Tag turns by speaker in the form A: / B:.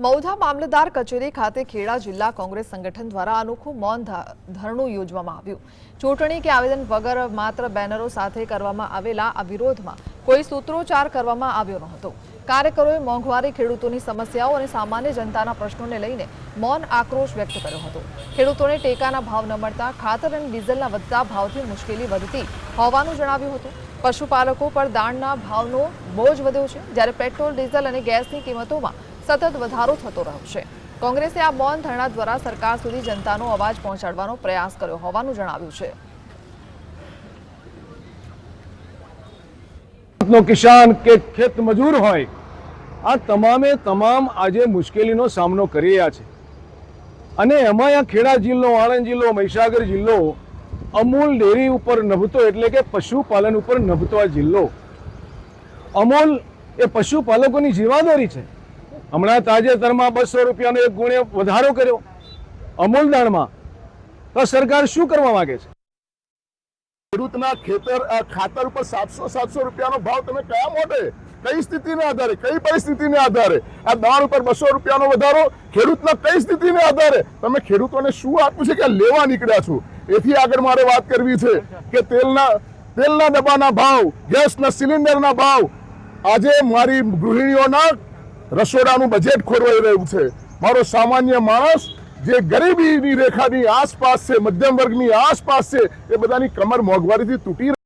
A: મૌધા મામલતદાર કચેરી ખાતે ખેડા જિલ્લા કોંગ્રેસ સંગઠન દ્વારા અનોખું મૌન ધરણું યોજવામાં આવ્યું। ચૂંટણી કે આવેદન વગર માત્ર બેનરો સાથે કરવામાં આવેલા આ વિરોધમાં કોઈ સૂત્રોચ્ચાર કરવામાં આવ્યો નહોતો। કાર્યકરોએ મોંઘવારી, ખેડૂતોની સમસ્યાઓ અને સામાન્ય જનતાના પ્રશ્નોને લઈને મૌન આક્રોશ વ્યક્ત કર્યો હતો। ખેડૂતોને ટેકાના ભાવ ન મળતા ખાતર અને ડીઝલના વધતા ભાવથી મુશ્કેલી વધતી હોવાનું જણાવ્યું હતું। પશુપાલકો પર દાણના ભાવનો બોજ વધ્યો છે, જ્યારે પેટ્રોલ, ડીઝલ અને ગેસની કિંમતોમાં સતત વધારો થતો રહ્યો છે। કોંગ્રેસે આ મૌન ધરણા દ્વારા સરકાર સુધી જનતાનો અવાજ પહોંચાડવાનો પ્રયાસ કર્યો હોવાનું જણાવ્યું છે।
B: કિસાન કે ખેત મજૂર હોય, આ તમામે તમામ આજે મુશ્કેલીનો સામનો કરી રહ્યા છે અને એમાં આ ખેડા જિલ્લો, આણંદ જિલ્લો, મહીસાગર જિલ્લો અમૂલ ડેરી ઉપર નભતો એટલે કે પશુપાલન ઉપર નભતો આ જિલ્લો। અમૂલ એ પશુપાલકોની જીવાદોરી છે। હમણાં તાજેતરમાં 200 રૂપિયાનો એક ગુણે વધારો કર્યો અમૂલ દાણમાં। તો સરકાર શું કરવા માંગે છે?
C: ખેડૂતના ખાતર ઉપર 700 રૂપિયાનો ભાવ તમે કયા મોઢે, કઈ સ્થિતિને આધારે, કઈ પરિસ્થિતિને આધારે? આ દાણ ઉપર 200 રૂપિયાનો વધારો ખેડૂતના કઈ સ્થિતિને આધારે? તમે ખેડૂતોને શું આપ્યું છે કે લેવા નીકળ્યા છો? એથી આગળ મારે વાત કરવી છે કે તેલના ડબ્બાના ભાવ, ગેસના સિલિન્ડરના ભાવ, આજે મારી ગૃહિણીઓના રસોડાનું બજેટ ખોરવાઈ રહ્યું છે। મારો સામાન્ય માણસ જે ગરીબીની રેખાની આસપાસ છે, મધ્યમ વર્ગની આસપાસ છે, એ બધાની કમર મોંઘવારીથી તૂટી